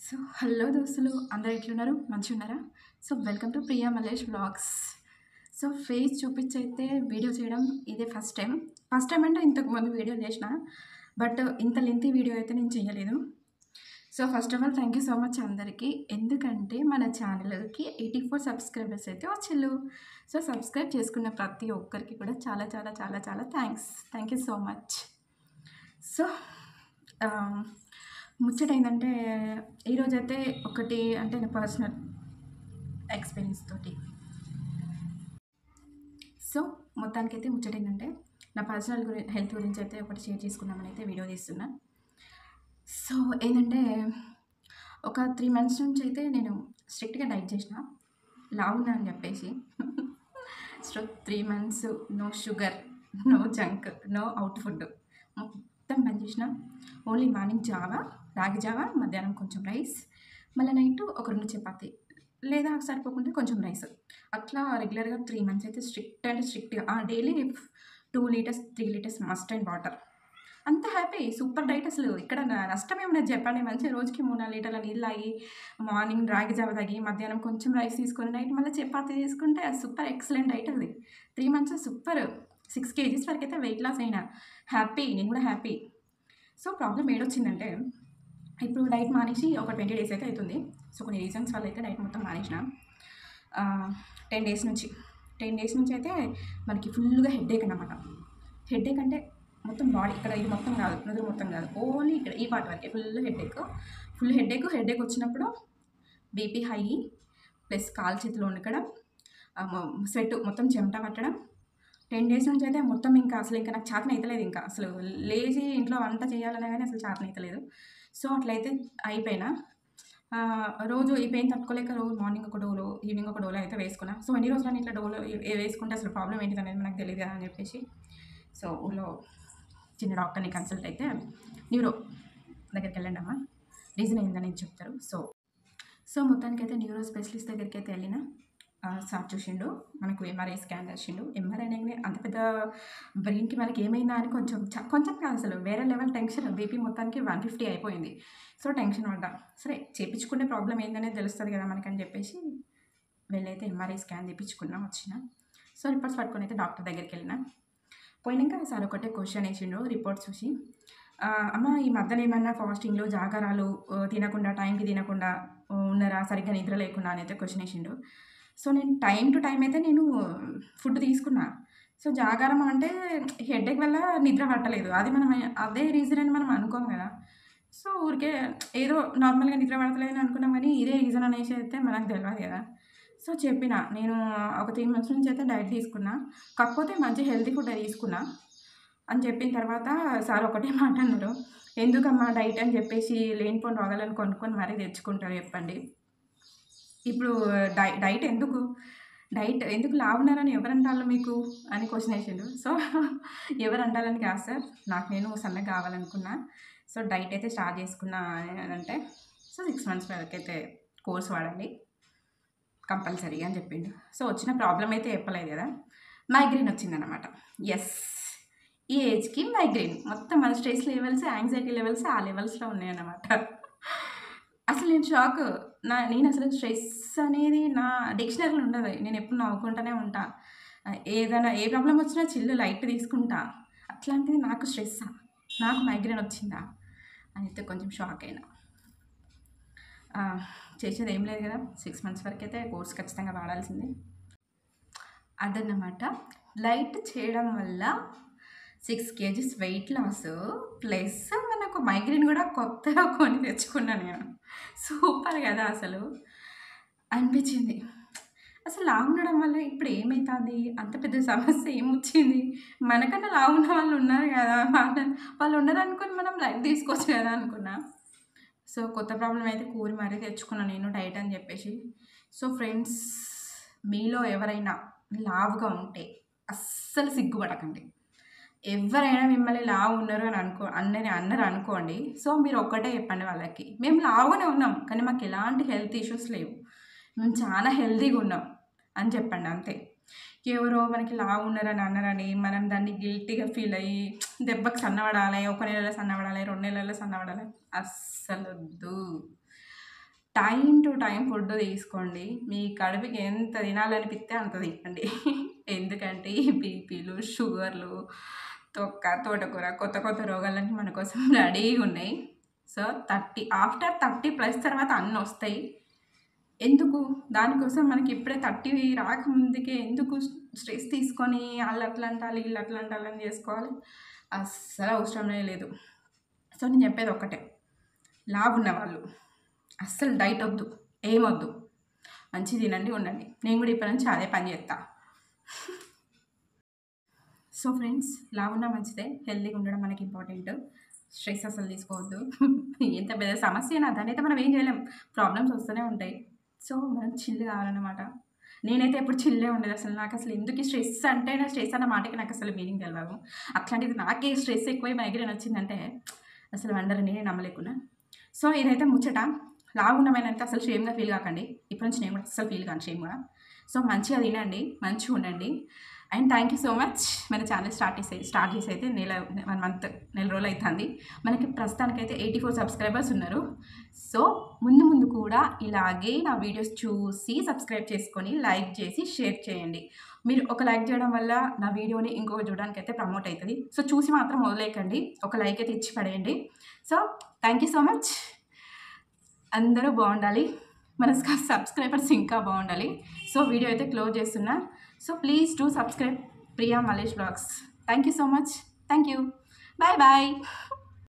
So hello దోస్తులు అందరు ఎట్లున్నారు మంచిగా ఉన్నారా? So welcome to Priya Mallesh vlogs. So face చూపించి అయితే వీడియో చేయడం ఇదే ఫస్ట్ టైం అంటే ఇంతకు ముందు వీడియో చేసిన, బట్ ఇంత లెంతీ వీడియో అయితే నేను చేయలేదు. So first of all thank you so much అందరికీ, ఎందుకంటే మన ఛానల్కి 84 సబ్స్క్రైబర్స్ అయితే వచ్చిళ్ళు. సో సబ్స్క్రైబ్ చేసుకున్న ప్రతి ఒక్కరికి కూడా చాలా చాలా చాలా చాలా thank you so much. So ముచ్చట ఏంటంటే ఈరోజైతే ఒకటి అంటే నా పర్సనల్ ఎక్స్పీరియన్స్ తోటి. సో మొత్తానికైతే ముచ్చట ఏంటంటే నా పర్సనల్ హెల్త్ గురించి అయితే ఒకటి షేర్ చేసుకుందామని అయితే వీడియో తీస్తున్నా. సో ఏంటంటే ఒక 3 months నుంచి అయితే నేను స్ట్రిక్ట్గా డైట్ చేసిన, లావున్నా అని చెప్పేసి. So 3 months no sugar, no junk, no out food, మొత్తం బంద్ చేసిన. ఓన్లీ మార్నింగ్ జావా, రాగి జావా, మధ్యాహ్నం కొంచెం రైస్, మళ్ళీ నైట్ ఒక 2 చపాతీ, లేదా సరిపోకుంటే కొంచెం రైస్. అట్లా రెగ్యులర్గా 3 months అయితే స్ట్రిక్ట్గా daily 2 litres 3 litres must and water. అంత హ్యాపీ, సూపర్ డైట్. అసలు ఇక్కడ నష్టం ఏమన్నది చెప్పండి? మంచిగా రోజుకి 3-4 లీటర్ల నీళ్ళు తాగి, మార్నింగ్ రాగి జావ తాగి, మధ్యాహ్నం కొంచెం రైస్ తీసుకొని, నైట్ మళ్ళీ చపాతీ తీసుకుంటే సూపర్ ఎక్సలెంట్ డైట్ అది. 3 months సూపర్. 6 kgs వరకు అయితే వెయిట్ లాస్ అయినా, హ్యాపీ, నేను కూడా హ్యాపీ. సో ప్రాబ్లం ఏడొచ్చిందంటే, ఇప్పుడు డైట్ మానేసి ఒక 20 days అయితే అవుతుంది. సో కొన్ని రీజన్స్ వల్ల అయితే డైట్ మొత్తం మానేసిన. 10 days నుంచి అయితే మనకి ఫుల్గా హెడేక్ అన్నమాట. హెడేక్ అంటే మొత్తం బాడీ, ఇక్కడ ఇది మొత్తం కాదు, నుదురు మొత్తం కాదు, ఓన్లీ ఇక్కడ ఈ పార్ట్ వరకే ఫుల్ హెడేక్ వచ్చినప్పుడు బీపీ హై, ప్లస్ కాలు చేతిలో వణకడం, స్వెట్ మొత్తం చెమట పట్టడం. 10 days నుంచి అయితే మొత్తం ఇంకా నాకు చేతన అవుతలేదు. ఇంకా అసలు లేచి ఇంట్లో వంట చేయాలన్నా కానీ అసలు చేతన అవుతలేదు. సో అట్లయితే అయిపోయినా. రోజు ఈ పెయిన్ తట్టుకోలేక రోజు మార్నింగ్ ఒక డోలో, ఈవినింగ్ ఒక డోలో అయితే వేసుకున్నా. సో ఎన్ని రోజులని ఇట్లా డోలో వేసుకుంటే అసలు ప్రాబ్లం ఏంటిది అనేది మనకు తెలియదు కదా అని చెప్పేసి, సో ఊళ్ళో చిన్న డాక్టర్ని కన్సల్ట్ అయితే, న్యూరో దగ్గరికి వెళ్ళండి అమ్మా, రీజన్ ఏందని చెప్తారు. సో మొత్తానికైతే న్యూరో స్పెషలిస్ట్ దగ్గరికి అయితే వెళ్ళిన. సార్ చూసిండు, మనకు ఎంఆర్ఐ స్కాన్ చేసిండు. ఎంఆర్ఐ అనేది అంత పెద్ద బ్రెయిన్కి మనకి ఏమైందా అని కొంచెం కాదు, అసలు వేరే లెవెల్ టెన్షన్. బీపీ మొత్తానికి 150 అయిపోయింది. సో టెన్షన్ పడ్డా. సరే చేయించుకునే ప్రాబ్లం ఏందనేది తెలుస్తుంది కదా మనకని చెప్పేసి వెళ్ళైతే ఎంఆర్ఐ స్కాన్ చేయించుకున్నా, వచ్చిన. సో రిపోర్ట్స్ పట్టుకొని అయితే డాక్టర్ దగ్గరికి వెళ్ళిన. పోయినాక సార్ ఒకటే క్వశ్చన్ వేసిండు రిపోర్ట్స్ చూసి, అమ్మ ఈ మధ్యలో ఏమన్నా ఫాస్టింగ్లో జాగారాలు తినకుండా, టైంకి తినకుండా ఉన్నారా, సరిగ్గా నిద్ర లేకుండా అని అయితే క్వశ్చన్ వేసిండు. సో నేను టైం టు టైం అయితే నేను ఫుడ్ తీసుకున్నా. సో జాగారం అంటే హెడేక్ వల్ల నిద్ర పట్టలేదు, అది మనం అదే రీజన్ అని మనం అనుకోం కదా. సో ఊరికే ఏదో నార్మల్గా నిద్ర పడతలేదని అనుకున్నాం, కానీ ఇదే రీజన్ అనేసి అయితే మనకు తెలియదు కదా. సో చెప్పిన, నేను ఒక 3 months నుంచి అయితే డైట్ తీసుకున్నా, కాకపోతే మంచి హెల్తీ ఫుడ్ తీసుకున్నా అని చెప్పిన తర్వాత సార్ ఒకటే మాట అన్నారు, ఎందుకమ్మా డైట్ అని చెప్పేసి లేనిపోని రోగాలను కొనుక్కొని మరీ తెచ్చుకుంటారు చెప్పండి. ఇప్పుడు డైట్ ఎందుకు లావున్నారని ఎవరంటారు మీకు అని క్వశ్చన్ వేసిండు. సో ఎవరు అంటారని కాదు సార్, నేను సన్నగా కావాలనుకున్నా. సో డైట్ అయితే స్టార్ట్ చేసుకున్నా అని అంటే, సో 6 months వరకు అయితే కోర్స్ వాడాలి కంపల్సరీగా అని చెప్పిండు. సో వచ్చిన ప్రాబ్లం అయితే చెప్పలేదు కదా, మైగ్రేన్ వచ్చిందనమాట. ఎస్, ఈ ఏజ్కి మైగ్రేన్, మొత్తం మన స్ట్రెస్ లెవెల్స్, యాంగ్జైటీ లెవెల్స్ ఆ లెవెల్స్లో ఉన్నాయన్నమాట. అసలు నేను షాక్. నేను అసలు స్ట్రెస్ అనేది నా డిక్షనరీలో ఉండదు. నేను ఎప్పుడు నవ్వుకుంటూనే ఉంటా, ఏదైనా ఏ ప్రాబ్లం వచ్చినా చిల్లు లైట్ తీసుకుంటా. అట్లాంటిది నాకు స్ట్రెస్సా, నాకు మైగ్రేన్ వచ్చిందా అని అయితే కొంచెం షాక్ అయినా. చేసేది ఏం లేదు కదా, 6 months వరకు అయితే కోర్స్ ఖచ్చితంగా వాడాల్సిందే అదన్నమాట. లైట్ చేయడం వల్ల 6 kgs వెయిట్ లాస్, ప్లస్ మనకు మైగ్రేన్ కూడా కొత్తగా కొని తెచ్చుకున్నాను నేను. సూపర్ కదా అసలు అనిపించింది. అసలు లావు ఉండడం వల్ల ఇప్పుడు ఏమవుతుంది, అంత పెద్ద సమస్య ఏమొచ్చింది? మనకన్నా లావు ఉన్న వాళ్ళు ఉన్నారు కదా, వాళ్ళు ఉన్నారనుకుని మనం లైట్ తీసుకోవచ్చు కదా అనుకున్నా. సో కొత్త ప్రాబ్లం అయితే కూరి మరీ తెచ్చుకున్నాను నేను డైట్ అని చెప్పేసి. సో ఫ్రెండ్స్, మీలో ఎవరైనా లావుగా ఉంటే అస్సలు సిగ్గుపడకండి. ఎవరైనా మిమ్మల్ని లావు ఉన్నారు అని అన్నారు అనుకోండి, సో మీరు ఒక్కటే చెప్పండి వాళ్ళకి, మేము లావుగానే ఉన్నాం కానీ మాకు ఎలాంటి హెల్త్ ఇష్యూస్ లేవు, మేము చాలా హెల్తీగా ఉన్నాం అని చెప్పండి అంతే. ఎవరో మనకి లావు ఉన్నారని అన్నారని మనం దాన్ని గిల్టీగా ఫీల్ అయ్యి దెబ్బకి సన్నబడాలి, 1 నెలలో సన్నబడాలి, 2 నెలల్లో సన్నబడాలి, అస్సలు వద్దు. టైం టు టైం ఫుడ్ తీసుకోండి. మీ కడుపుకి ఎంత తినాలనిపిస్తే అంత తినండి. ఎందుకంటే ఈ బీపీలు, షుగర్లు, తోటకూర కొత్త కొత్త రోగాలన్నీ మన కోసం రెడీగా ఉన్నాయి. సో ఆఫ్టర్ 30+ తర్వాత అన్నీ వస్తాయి. ఎందుకు? దానికోసం మనకి ఇప్పుడే 30 రాకముందుకే ఎందుకు స్ట్రెస్ తీసుకొని ఆళ్ళు అట్లా అంటారు, ఈళ్ళు అట్లా అంటారని చేసుకోవాలి? అస్సలు అవసరమే లేదు. సో నేను చెప్పేది ఒక్కటే, లావున్న వాళ్ళు అస్సలు డైట్ వద్దు, ఏమొద్దు, మంచిగా తినండి, ఉండండి. నేను కూడా ఇప్పటి నుంచి అదే పని చేస్తా. సో ఫ్రెండ్స్, లావున్నా మంచిదే, హెల్తీగా ఉండడం మనకి ఇంపార్టెంట్. స్ట్రెస్ అసలు తీసుకోవద్దు. ఎంత పెద్ద సమస్యనా దానైతే మనం ఏం చేయలేం, ప్రాబ్లమ్స్ వస్తూనే ఉంటాయి. సో మనం చిల్ కావాలన్నమాట. నేనైతే ఎప్పుడు చిల్లే ఉండేది. నాకు అసలు ఎందుకు ఈ స్ట్రెస్ అంటే, నా స్ట్రెస్ అన్న మాటకి నాకు అసలు మీనింగ్ తెలియదు. అట్లాంటిది నాకే స్ట్రెస్ ఎక్కువై మైగ్రేన్ వచ్చిందంటే అసలు వండర్, నేనే నమ్మలేకున్నా. సో ఇదైతే ముచ్చట. లావున్నమైనంటే అసలు షేమ్గా ఫీల్ కాకండి. ఇప్పటి నుంచి నేను కూడా అస్సలు ఫీల్ కాను షేమ్గా. సో మంచిగా తినండి, మంచిగా ఉండండి. And thank you so much. మన ఛానల్ స్టార్ట్ చేసి అయితే 1 మంత్, నెల రోజులు అవుతుంది. మనకి ప్రస్తుతానికైతే 84 సబ్స్క్రైబర్స్ ఉన్నారు. సో ముందు కూడా ఇలాగే నా వీడియోస్ చూసి సబ్స్క్రైబ్ చేసుకొని లైక్ చేసి షేర్ చేయండి. మీరు ఒక లైక్ చేయడం వల్ల నా వీడియోని ఇంకొక చూడడానికి అయితే ప్రమోట్ అవుతుంది. సో చూసి మాత్రం వదిలేయకండి, ఒక లైక్ అయితే ఇచ్చి పడేయండి. So thank you so much. అందరూ బాగుండాలి, మన సబ్స్క్రైబర్స్ ఇంకా బాగుండాలి. సో వీడియో అయితే క్లోజ్ చేస్తున్నా. So please do subscribe Priya Mallesh blogs. Thank you so much. Thank you. Bye bye.